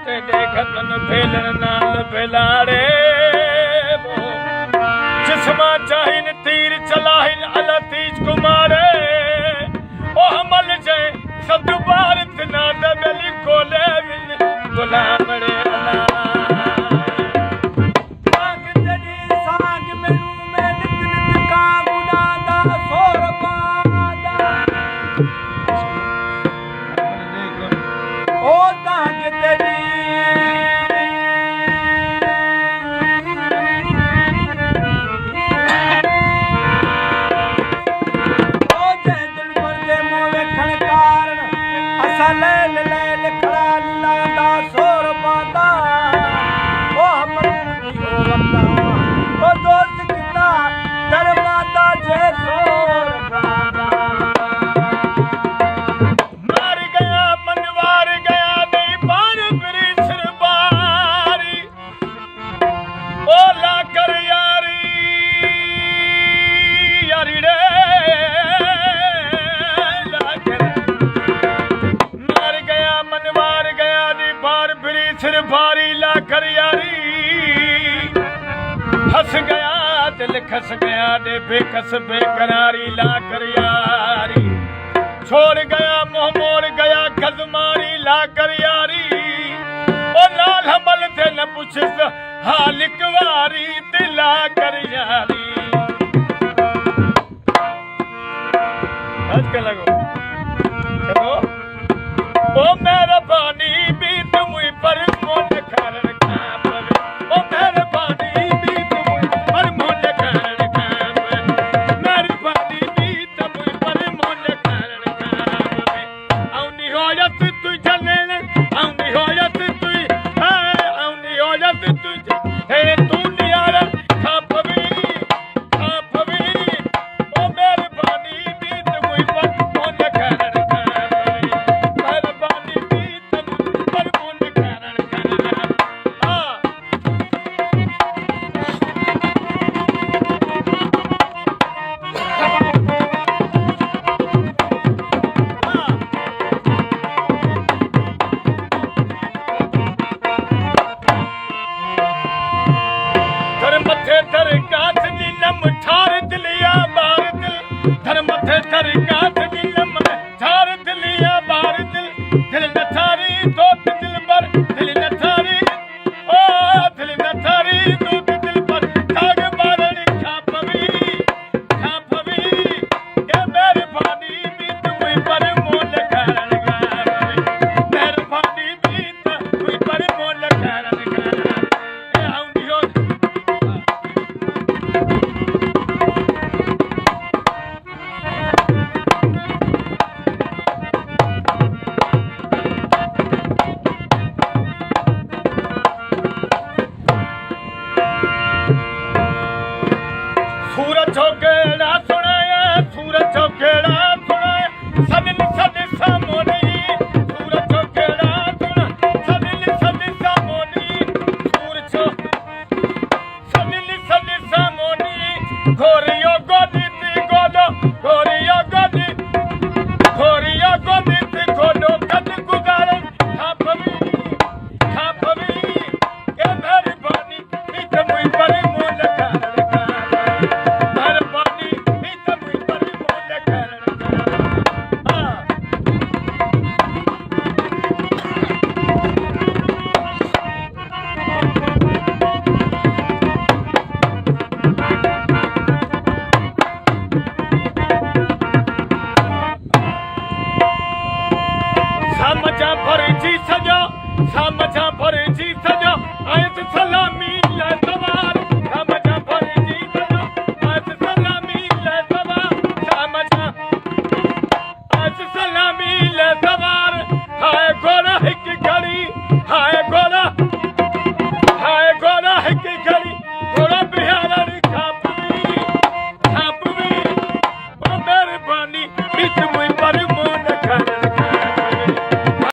ते देखतन फेलन नाल फेलाड़े जिस्मा चाहिन तीर चलाहिन अला तीज कुमारे ओ हमल जे सब दुबार तना दबली कोले विन गुलामड़े अला सांग तेरी सांग मेनू मैं नित नित का गुना दा सोर पादा ओ सांग तेरी लैल लैल खड़ा लीला दा सोर पादा ओ हमरू दी ओ वक्ता ओ दोस्त किता कर माता जे सोर पादा मार गया मनवार गया नहीं पार फिरी सरबारी ओ ला कर यारी यारी रे सिर भारी ला कर यारी हंस गया दिल खस गया दे बेकस बेकरारी ला कर यारी छोड़ गया मोह मोड़ गया गजमारी ला कर यारी ओ लाल हमल थे न पुछ हाल वारी दिला कर यारी हंस के लगो चलो ओ मेरा पानी भी तुम पर मोल कारण का पवे ओ मेरे पानी भी तुम पर मोल कारण का पवे मेरी पानी भी तुम पर मोल कारण का पवे औनी होयत तू जलन औनी होयत तू औनी होयत तू हे तू नियार खा पवे ओ मेरे पानी भी तुम पर मोल कारण का समझा भर जी सजो आयत सलामी